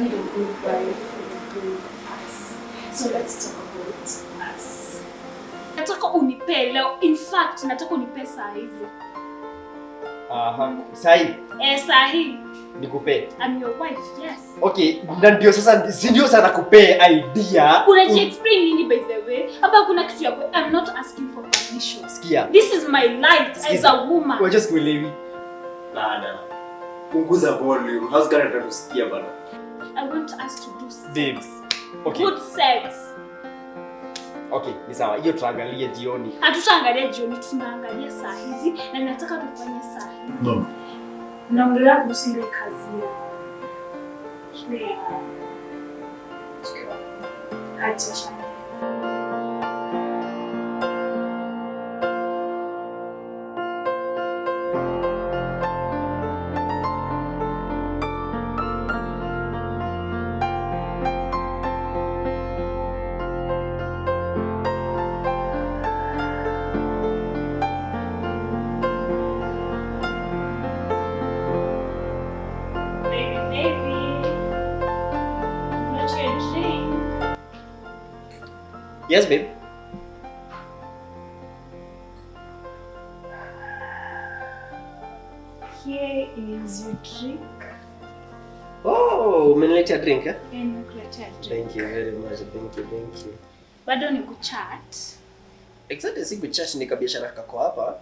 married a good wife with a good ass. So let's talk about us. Nataka unipe leo. In fact, nataka unipe saa hizi. Sahi. Sahi. Nikupe. I'm your wife, yes. Okay, ndio sasa ndio sana kupe idea. Explain nini by the way? Hapa kuna kitu yako. I'm not asking for permission. Sikia. This is my life as a woman. We're just kuelewi. Bana. Punguza volume. How's gonna try to sikia bana? I want us to do sex. Babes. Okay. Good sex. Okay, ni sawa. Hiyo tuangalie jioni. Hatutaangalia jioni, tunaangalia saa hizi na nataka tufanye saa hizi. No. Naongelea kuhusu ile kazi ya shule. Acha shamba. Yes, babe. Here is your drink. Oh, umeniletea drink eh? Nimekuletea drink. Thank you very much. Thank you. Bado ni kuchat. Exactly, si kuchat ni kabiashara kako hapa.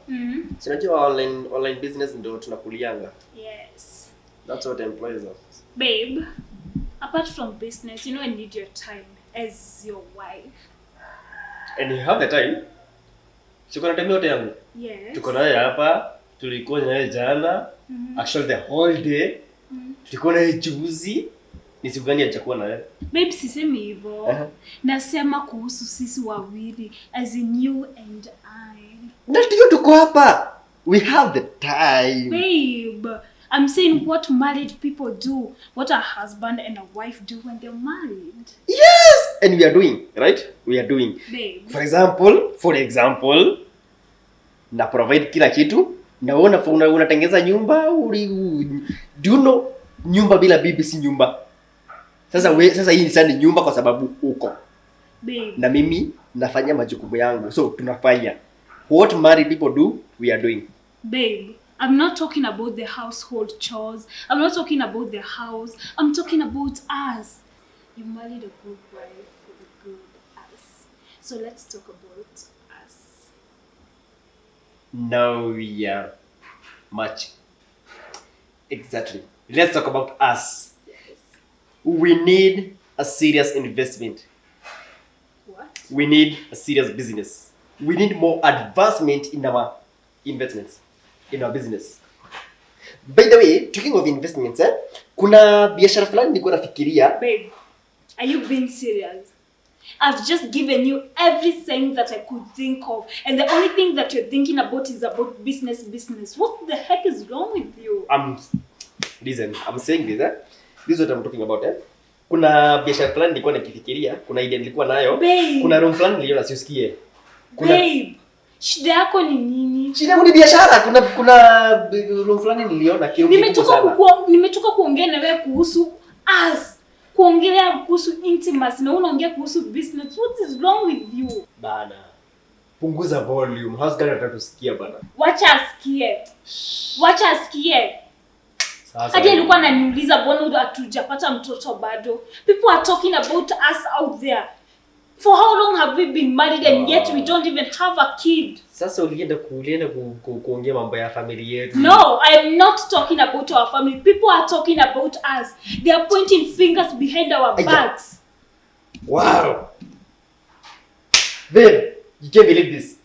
Si unajua online business ndio tunakulianga. Yes. That's what employs us. Babe, apart from business, you know I need your time as your wife. And you have the time. Tuko na time yote yangu. Yes. Tuko naye hapa, tulikuwa naye jana. Actually the whole day. Tulikuwa naye juzi. Ni siku gani hajakuwa na wewe? Babe, sisemi hivyo. Nasema kuhusu sisi wawili as in you and I. Ndio tuko hapa. We have the time. Babe, I'm saying what married people do, what a husband and a wife do when they're married. Yes, and we are doing, right? We are doing. Babe. For example, na provide kila kitu. Na unatengeza nyumba, do you know nyumba bila bibi si nyumba. Sasa hii ni nyumba kwa sababu uko. Babe. Na mimi nafanya majukumu yangu. So tunafanya. What married people do, we are doing. Babe, I'm not talking about the household chores. I'm not talking about the house. I'm talking about us. You married a good wife with a good ass. So let's talk about us. Now we are matching. Exactly. Let's talk about us. Yes. We need a serious investment. What? We need a serious business. We need more advancement in our investments, in our business. By the way, talking of investments, kuna biashara fulani nilikuwa nafikiria. Babe, are you being serious? I've just given you everything that I could think of, and the only thing that you're thinking about is about business. What the heck is wrong with you? Listen, I'm saying this, This is what I'm talking about, Kuna biashara fulani nilikuwa nakifikiria, kuna idea nilikuwa nayo. Babe. Kuna room fulani niliona siusikie. Babe, shida yako ni nini? Shida yangu ni biashara. Kuna room fulani niliona kiruhuko sana. Nimetoka kuongea na wewe kuhusu us. Kuongelea kuhusu intimacy na unaongea kuhusu business. What is wrong with you? Bana. Punguza volume. How's gonna try to sikia bana? Wacha asikie. Hadi alikuwa ananiuliza mbona hatujapata mtoto bado. People are talking about us out there. For how long have we been married and yet we don't even have a kid? Sasa ulienda kuongea mambo ya familia yetu. No, I am not talking about our family. People are talking about us. They are pointing fingers behind our backs. Wow. Babe, you can't believe this.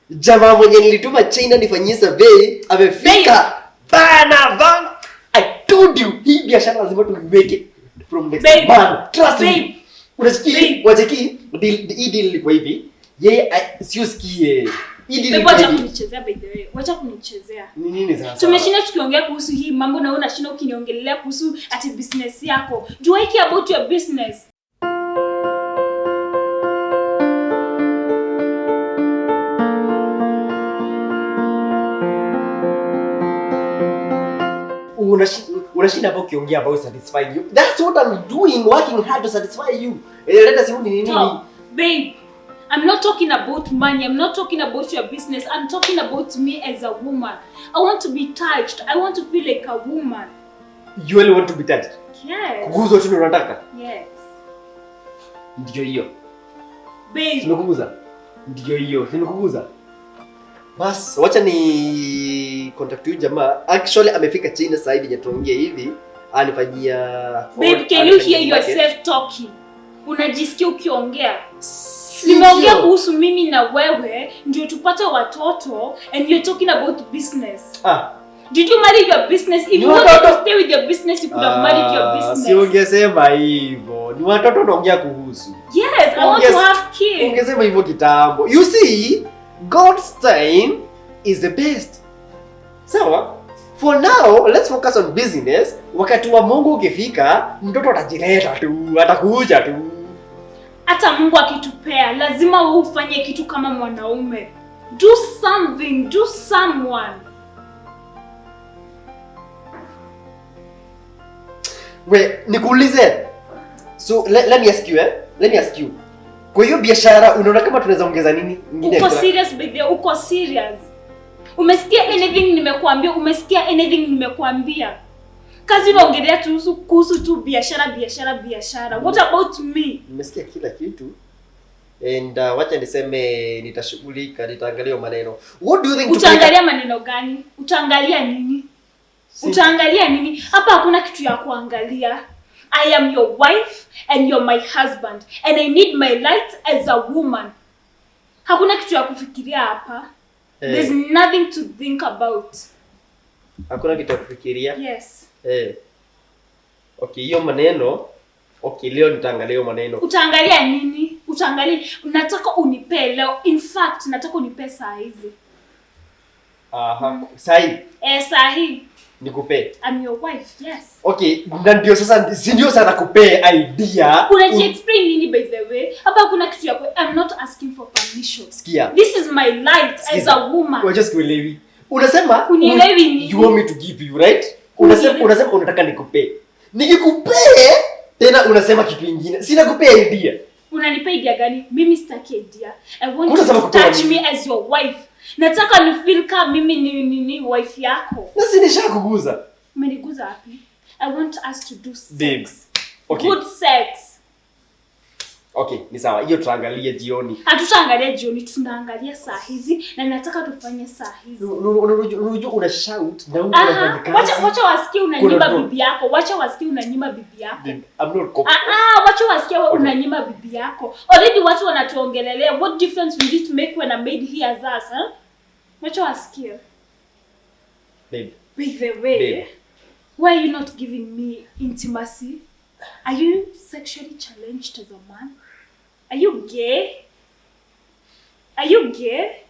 Jamaa mwenye nilituma China nifanyie survey amefika. Bana. I told you, hii biashara lazima tuiweke from next month. Trust me. Unasikia? Wajeki, hii deal ilikuwa hivi. Yeye siusikie. Hii deal ilikuwa hivi. Kunichezea by the way. Wacha kunichezea. Nini sasa? Tumeshinda tukiongea kuhusu hii mambo na wewe unashinda ukiniongelea kuhusu ati business yako. Do I care about your business? Unashinda hapo ukiongea about satisfying you. That's what I'm doing, working hard to satisfy you. Leta simu ni nini? Stop. Babe, I'm not talking about money. I'm not talking about your business. I'm talking about me as a woman. I want to be touched. I want to feel like a woman. You only want to be touched? Yes. Kuguzwa tu ndio unataka? Yes. Ndio hiyo. Babe. Nimekuguza? Ndio hiyo. Nimekuguza? Bas, wacha ni contact huyu jamaa. Actually amefika China sasa hivi tuongee hivi. Anifanyia Babe, can you hear yourself talking? Unajisikia ukiongea? Nimeongea kuhusu mimi na wewe ndio tupate watoto and you're talking about business. Did you marry your business? If you wanted to stay with your business, you could have married your business. Si ungesema hivyo. Ni watoto unaongea kuhusu. Yes, I want to have kids. Ungesema hivyo kitambo. You see, God's time is the best. Sawa? For now, let's focus on business. Wakati wa Mungu ukifika, mtoto atajileta tu, atakuja tu. Hata Mungu akitupea, lazima wewe ufanye kitu kama mwanaume. Do something, do someone. Nikuulize. So let me ask you, Let me ask you. Kwa hiyo biashara unaona kama tunaweza ongeza nini? Uko serious baby? Uko serious? Umesikia anything nimekuambia? Umesikia anything nimekuambia? Kazi unaongelea kuhusu tu biashara. What about me? Nimesikia kila kitu. And wacha niseme nitashughulika, nitaangalia maneno. What do you think? Utaangalia maneno gani? Utaangalia nini? Utaangalia nini? Hapa hakuna kitu ya kuangalia. I am your wife and you're my husband and I need my rights as a woman. Hakuna kitu ya kufikiria hapa. There's nothing to think about. Hakuna kitu ya kufikiria? Yes. Okay, hiyo maneno. Okay, leo nitaangalia hiyo maneno. Utaangalia nini? Utaangalia, nataka unipe leo. In fact, nataka unipe saa hizi. Sahi? Saa hii. Nikupe. I'm your wife, yes. Okay, ndio sasa ndio sana kupe idea. Unaji-explain nini by the way? Hapa kuna kitu ya I'm not asking for permission. Sikia. This is my right as a woman. We're just kuelewi. Unasema unielewi nini? You want me to give you, right? Unasema unataka nikupe. Nikikupe tena unasema kitu kingine. Sina kupea idea. Unanipa idea gani? Mimi sitaki idea. I want you to touch me as your wife. Nataka ni feel kama mimi ni wife yako. Na si nishakuguza. Umeniguza wapi? I want us to do sex. Babe. Okay. Good sex. Okay, ni sawa. Hiyo tuangalie jioni. Hatutaangalia jioni, tunaangalia saa hizi na nataka tufanye saa hizi. Unajua una shout na unafanya kazi. Wacha wasikie unanyima bibi yako. Wacha wasikie unanyima bibi yako. I'm not copy. Wacha wasikie unanyima bibi yako. Already watu wanatuongelelea. What difference will it make when a maid hears us, huh? Wacha wasikie. Babe. By the way, babe, why are you not giving me intimacy? Are you sexually challenged as a man? Are you gay? Are you gay?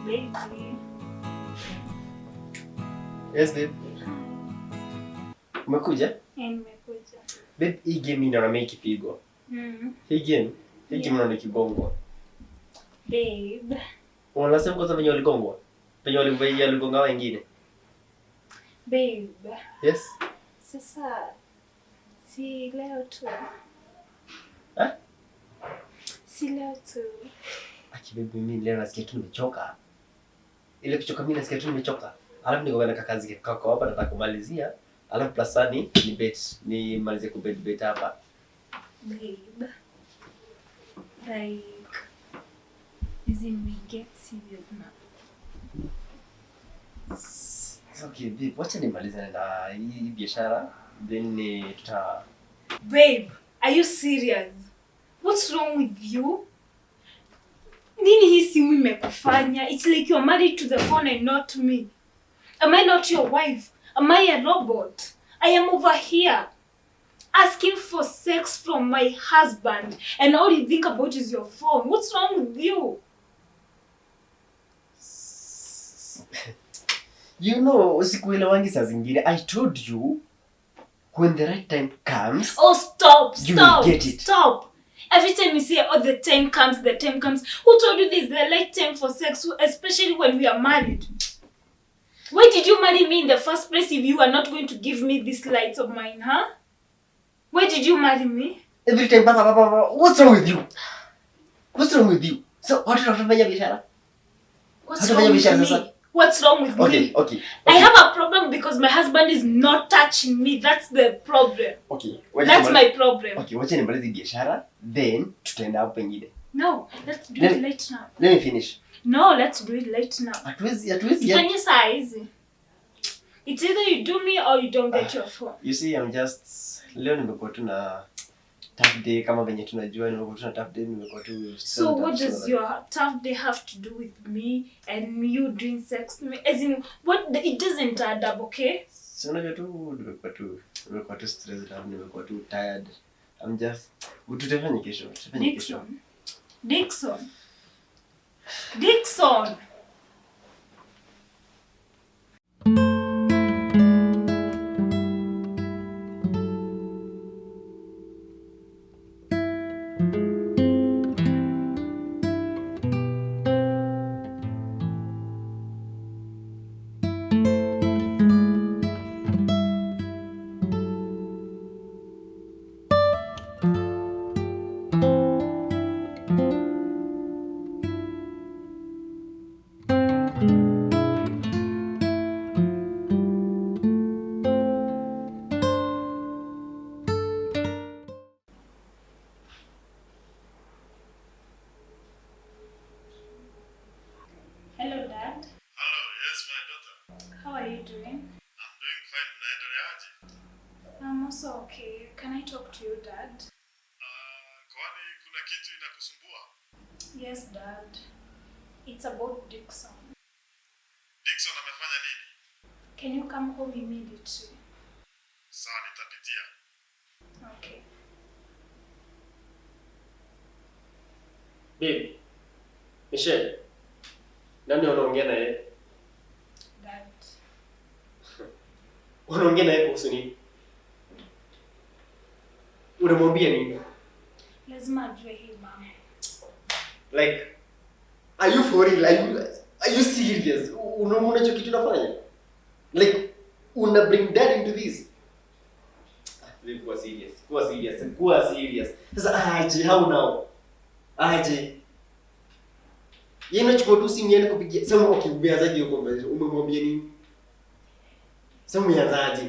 Baby. Yes, babe. Umekuja? Nimekuja. Babe, hii game inaona mimi kipigo. Hii game inaona kigongwa. Babe. Unasema kwanza venye waligongwa? Venye waligonga wengine? Babe. Yes. Sasa si leo tu. Si leo tu. Babe, mimi leo nasikia tu nimechoka. Ile kuchoka mimi nasikia tu nimechoka. Alafu niko na kazi kako hapa nataka kumalizia. Alafu plasani ni bet. Ni malizie kubet hapa. Babe. Like, is it we get serious now? Okay, babe, wacha nimalizane na hii biashara. Then tuta... Babe, are you serious? What's wrong with you? Nini hii simu imekufanya? It's like you're married to the phone and not to me. Am I not your wife? Am I a robot? I am over here asking for sex from my husband and all you think about is your phone. What's wrong with you? You know, sikuelewangi saa zingine. I told you When the right time comes, oh stop, you will get it. Stop. Every time you say, oh, the time comes. Who told you this is the right time for sex, especially when we are married? Why did you marry me in the first place if you are not going to give me these lights of mine, huh? Why did you marry me? Every time, Papa, what's wrong with you? What's wrong with you? So, what do you fanya biashara? What's wrong with me? What's wrong with me? Okay. I have a problem because my husband is not touching me. That's the problem. Okay. That's my problem. Okay, wacha nimalize biashara, then tutaenda hapo pengine. No, let's do it late now. Let me finish. No, let's do it late now. Hatuwezi. Fanya saa hizi. It's either you do me or you don't get your phone. You see, I'm just leo nimekuwa tu na tough day kama venye tunajua nimekuwa tu na tough day nimekuwa tu. So what does your tough day have to do with me and you doing sex to me? As in, it doesn't add up, okay? So unajua tu nimekuwa tu stressed out, nimekuwa tu tired. I'm just tutafanya kesho. Dixon. Hello, Dad. Hello, yes, my daughter. How are you doing? I'm doing fine. Unaendeleaje? I'm also okay. Can I talk to you, Dad? Kwani kuna kitu inakusumbua? Yes, Dad. It's about Dixon. Dixon amefanya nini? Can you come home immediately? Sawa, nitapitia. Okay. Babe. Michelle. Nani unaongea naye? Dad. Unaongea naye kuhusu nini? Unamwambia nini? Lazima ajue hii mama. Like, are you for real? Are you serious? Unaona kitu unafanya? Like, una bring dad into this? Kuwa serious. Sasa aje, how now? Aje. Yeye anachukua tu simu yake kupigia. Sasa okay, umeanzaje hiyo conversation? Umemwambia nini? Sasa umeanzaje?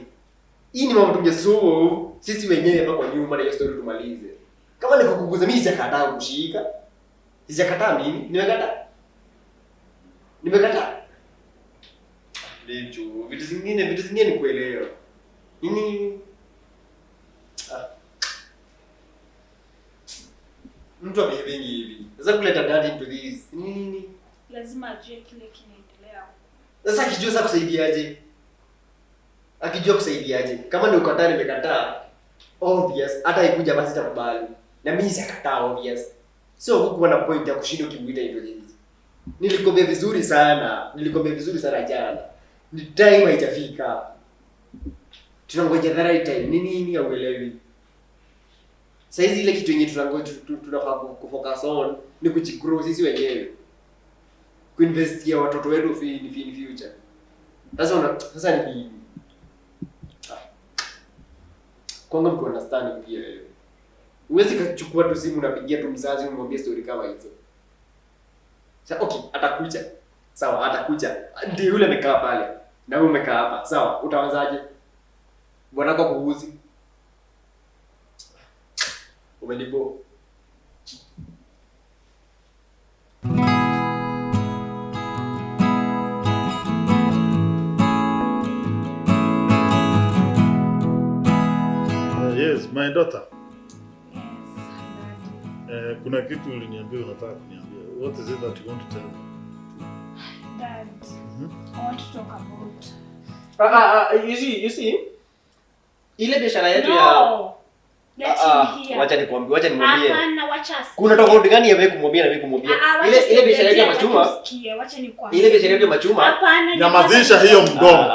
Hii ni mambo tungesuluhu sisi wenyewe hapa kwa nyuma na hiyo story tumalize. Kama ni kukuguza mimi sijakataa kushika. Sijakataa mimi. Nimekataa. Lejo, vitu zingine ni kuelewa. Nini? Mtu amehivingi hivi. Sasa kuleta dad into this. Nini? Lazima ajue kile kinaendelea. Sasa akijua sasa kusaidiaje? Kama ni ukataa nimekataa. Obvious, hata ikuja basi takubali. Na mimi sikataa obvious. Sio huko na point ya kushinda ukimuita into this. Nilikwambia vizuri sana jana. Ni time haijafika. Tunangoja the right time. Nini hauelewi? Sasa hizi ile kitu yenye tunafaa kufocus on ni kujigrow sisi wenyewe. Kuinvest ya watoto wetu in future. Sasa ni nini? Kwanza mtu understand pia wewe. Uwezi kuchukua tu simu unapigia tu mzazi unamwambia story kama hizo. Sasa okay, atakuja. Sawa, atakuja. Ndio yule amekaa pale. Na wewe umekaa hapa. Sawa, utaanzaje? Bwanangu kuuzi. Umenibo. Yes, my daughter. Yes, Dad. Kuna kitu uliniambia unataka kuniambia. What is it that you want to tell me? Dad, I want to talk about... You see? Ile biashara yetu ya wacha nimwambie. Hapana, wacha. Kuna tofauti gani ya wewe kumwambia na mimi kumwambia? Ile biashara yetu ya machuma. Wacha nikwambie. Ile biashara yetu ya machuma. Hapana. Nyamazisha hiyo mdomo.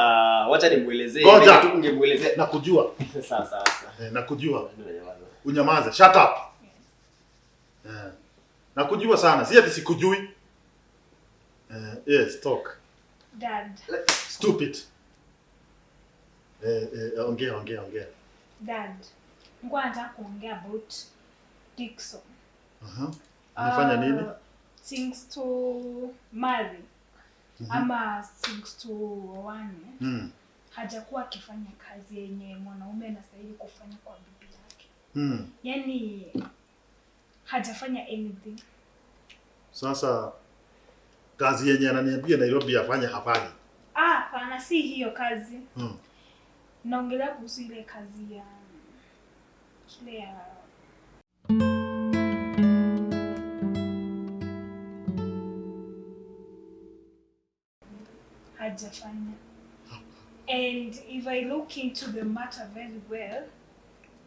Wacha nimuelezee. Ngoja. Tu ungemuelezea. Nakujua. Sasa. Nakujua. Unyamaze. Shut up. Nakujua sana. Si ati sikujui. Yes, talk. Dad. Stupid. Ongea. Dad. Ngoja nataka kuongea about Dixon. Anafanya nini? Things to marry. Ama things to one. Hajakuwa akifanya kazi yenye mwanaume anastahili kufanya kwa bibi yake. Yaani hajafanya anything. Sasa kazi yenye ananiambia Nairobi afanye hafanyi. Hapana, si hiyo kazi. Naongelea kuhusu ile kazi ya hajafanya. And if I look into the matter very well,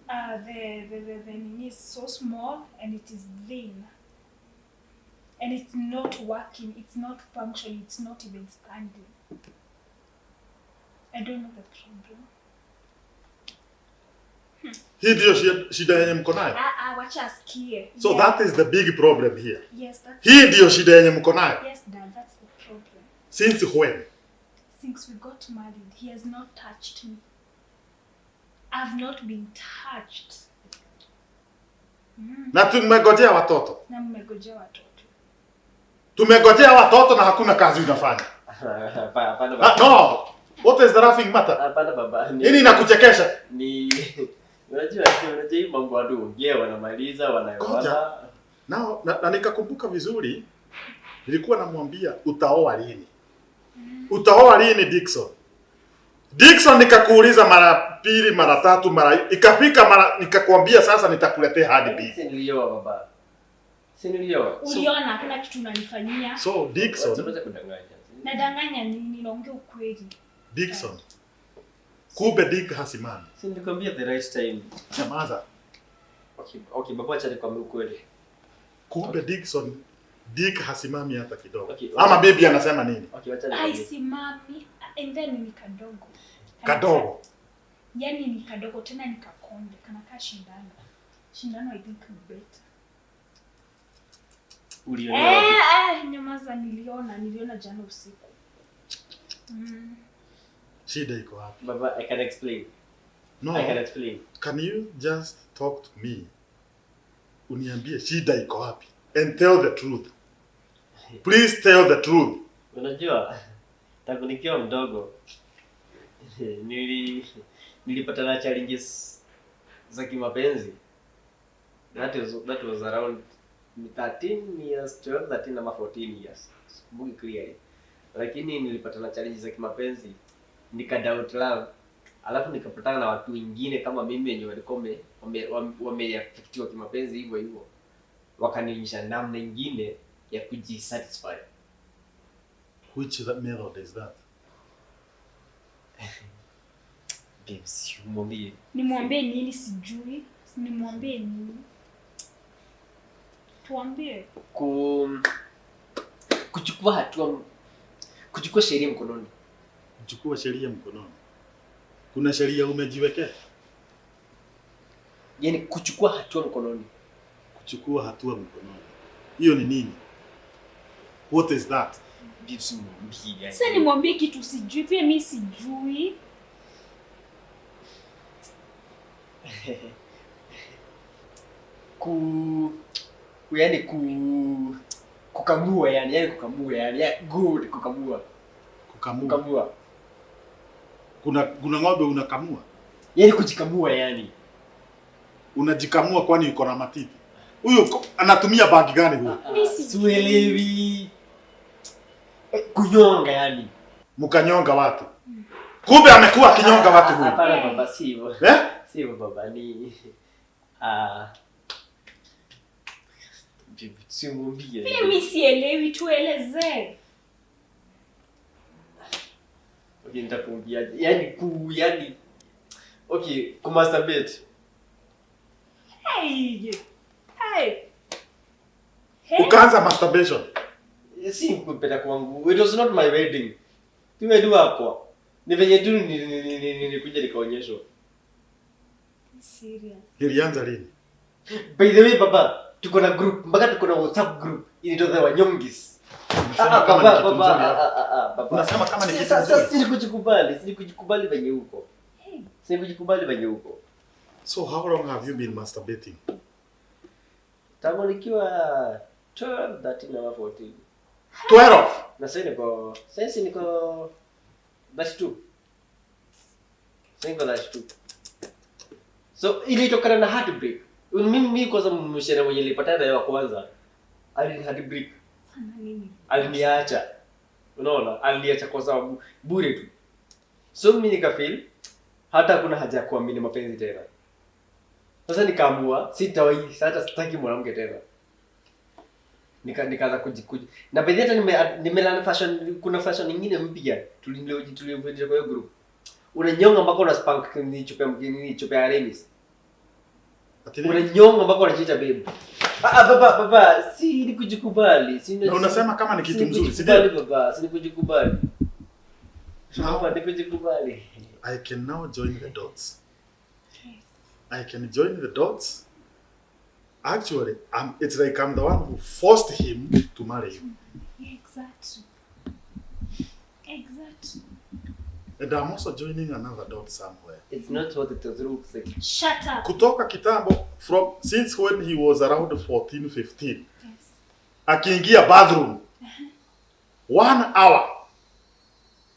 the name is so small and it is thin. And it's not working, it's not functioning, it's not even standing. I don't know the problem. Hii ndio shida yenye mko nayo? Wacha asikie. So that is the big problem here. Yes, that's Hii ndio shida yenye mko nayo? Yes, Dad, that's the problem. Since when? Since we got married, he has not touched me. I've not been touched. Na tumegojea watoto. Na mmegojea watoto. Tumegojea watoto na hakuna kazi unafanya. Hapana. No. What is the laughing matter? Hapana baba. Nini inakuchekesha? Unajua hii mambo watu ongea wanamaliza wanayoona. Na nikakumbuka vizuri nilikuwa namwambia utaoa lini? Utaoa lini Dixon? Dixon nikakuuliza mara pili, mara tatu, mara ikafika mara nikakwambia sasa nitakuletea hadi bibi. Si nilioa baba. Si nilioa. Uliona hakuna kitu unanifanyia. So Dixon, unaweza kudanganya. Nadanganya nini? Naongea ukweli. Dixon. Kube Dick hasimami. Si nilikwambia the right time. Nyamaza. Okay, baba acha nikwambie ukweli. Kube Dixon, Dick hasimami hata kidogo. Okay. Ama baby anasema nini? Okay, acha nikwambie. Haisimami. And then ni kadogo. Kadogo. Yaani ni kadogo tena ni kakonde. Kanakaa shindano. Shindano I think ni better. Uliona? Nyamaza, niliona jana usiku. Shida iko wapi? Baba, I can explain. No. I can explain. Can you just talk to me? Uniambie shida iko wapi? And tell the truth. Please tell the truth. Unajua, tangu nikiwa mdogo nilipata na challenges za kimapenzi. That was around 13 years, 12, 13 ama 14 years. Sikumbuki clearly. Lakini nilipata na challenges za kimapenzi. Nika doubt love. Alafu nikapatana na watu wengine kama mimi wenye walikuwa wameaffectiwa kimapenzi hivyo. Wakanionyesha namna nyingine ya kujisatisfy. Which method is that? Babes, umwambie. Nimwambie nini sijui? Nimwambie nini? Tuambie. Kuchukua sheria mkononi. Kuchukua sheria mkononi. Kuna sheria umejiwekea? Yaani kuchukua hatua mkononi. Kuchukua hatua mkononi. Hiyo ni nini? What is that? Sasa nimwambie kitu sijui, pia mimi sijui. Kukamua yani good kukamua. Kuna ng'ombe unakamua? Yaani kujikamua yani. Unajikamua kwani uko na matiti? Huyu anatumia bagi gani huyu? Mimi sielewi. Kunyonga yani. Mkanyonga watu. Kumbe amekuwa akinyonga watu huyu. Hapana baba, sivyo. Sivyo baba, ni simwambie. Mimi sielewi, tuelezee. Okay, nitakwambia. Yani okay, kumasturbate. Hey. Ukaanza masturbation. Si kupenda kwangu. It was not my wedding. Tumedua hapo. Ni venye tu nilikuja nikaonyeshwa. Serious. Ilianza lini? By the way baba, tuko na group, mpaka tuko na WhatsApp group inaitwa Wanyongis. Baba. Unasema kama ni kitu Sasa nzuri. sinikujikubali venye huko. Sinikujikubali venye huko. So how long have you been masturbating? Tangu nikiwa 12, 13 ama 14. 12. Na sasa niko -2. Sasa niko -2. So ilitokana na heartbreak. Mimi kwanza mshere mwenye nilipata naye wa kwanza heartbreak. Sana nini? Aliniacha. Unaona? Aliniacha kwa sababu bure tu. So mimi nikafeel hata kuna haja ya kuamini mapenzi tena. Sasa nikaamua sitawahi, sasa sitaki mwanamke tena. Nikaanza kujikuja. Na baadhi hata nimelana fashion, kuna fashion nyingine mpya tulivyoje kwa hiyo group. Unanyonga mpaka una spank ni chupa ya Remis. Unanyonga mpaka unajiita babe. Baba, si ni kujikubali. Na unasema kama ni kitu mzuri, si ndio? Baba, si ni kujikubali. Baba, ni kujikubali. I can now join the dots. I can join the dots. Actually, it's like I'm the one who forced him to marry you. Exactly. And I'm also joining another dot somewhere. It's not what it looks like. Shut up. Kutoka kitambo, since when he was around 14, 15. Yes. Akiingia bathroom. 1 hour.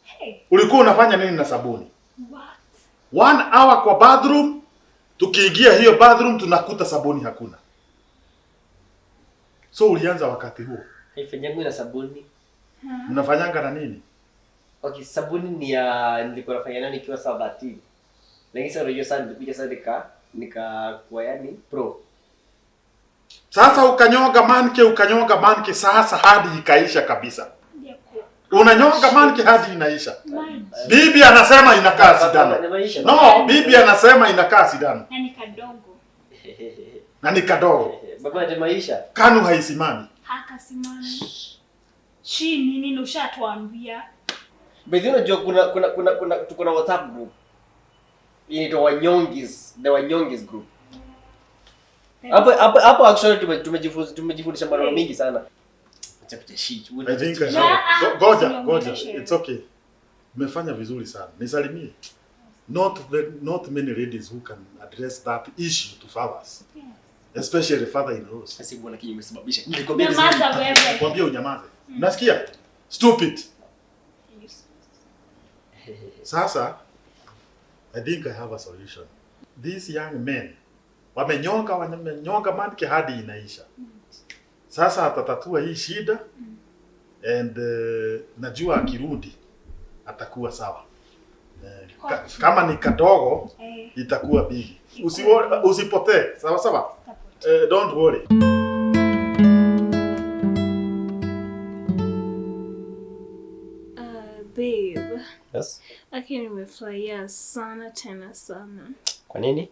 Hey. Ulikuwa unafanya nini na sabuni? What? 1 hour kwa bathroom. Tukiingia hiyo bathroom tunakuta sabuni hakuna. So ulianza wakati huo. Haifanyangwi na sabuni. Mnafanyanga na nini? Okay, sabuni nilikuwa nafanya nayo nikiwa 13. Lakini sasa unajua sana nilikuja sasa kwa yani pro. Sasa ukanyonga manke sasa hadi ikaisha kabisa. Unanyonga manke hadi inaisha. Bibi anasema inakaa sidano. No, bibi anasema inakaa sidano. Na ni kadogo. Baba ndio maisha. Kanu haisimami. Hakasimami. Chini nini ushatuambia? Bado unajua tuko na WhatsApp group. Inaitwa Wanyongis, the Wanyongis group. Hapo actually tumejifundisha maneno mingi sana. I think goja. It's okay. Umefanya vizuri sana. Nisalimie. Not many ladies who can address that issue to fathers. Yes. Especially father-in-laws. Sasa bwana kile imesababisha. Nikwambia unyamaze. Unasikia? Stupid. Sasa I think I have a solution. These young men wamenyonga manke hadi inaisha. Sasa atatatua hii shida and najua akirudi atakuwa sawa. Kama ni kadogo itakuwa big. Usipotee. Sawa. Don't worry. Babe. Yes. Lakini nimefurahia sana tena sana. Kwa nini?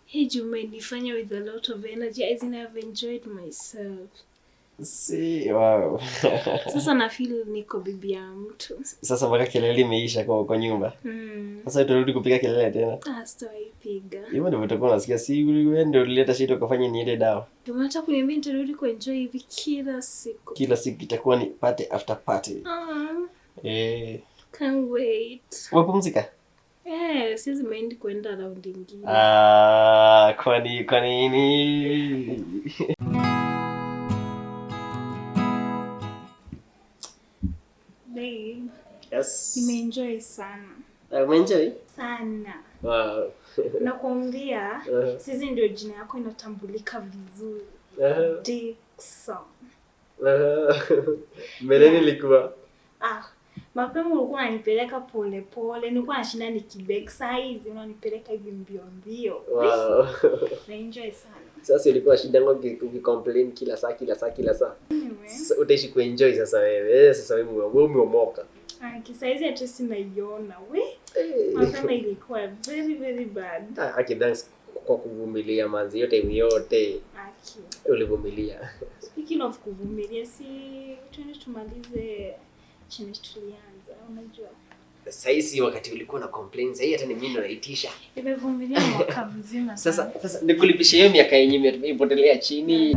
Hii umenifanya with a lot of energy. I think I've enjoyed myself. See, wow. Sasa na feel niko bibi ya mtu. Sasa mpaka kelele imeisha kwa nyumba. Sasa utarudi kupiga kelele tena. Sitaipiga. Hivyo ndio utakuwa unasikia, si wewe ndio ulileta shida ukafanya niende dawa. Unataka kuniambia nitarudi kuenjoy hivi kila siku. Kila siku itakuwa ni party after party. Can't wait. Umepumzika? Siwezi mind kwenda round nyingine. Kwa nini? Babe. Yes. Nimeenjoy sana. Umeenjoy? Sana. Wow. Nakwambia, sisi ndio jina yako inatambulika vizuri. Dixon. Mbeleni ilikuwa. Mapema ulikuwa unanipeleka pole pole, nilikuwa nashinda nikibeg, saa hizi unanipeleka hivi mbio mbio. Wow. Na enjoy sana. Sasa ilikuwa shida ngo ukicomplain kila saa. Sasa utaishi kuenjoy sasa wewe. Sasa wewe umeomoka. Kisa hizi hata sinaiona. Mapema ilikuwa very very bad. Thanks kwa kuvumilia manzi yote. Ulivumilia. Speaking of kuvumilia, si tuende tumalize chini tulianza, unajua. Sasa hizi wakati ulikuwa na complain, sasa hata ni mimi ndo naitisha. Nimevumilia mwaka mzima. Sasa nikulipisha hiyo miaka yenyewe imepotelea chini.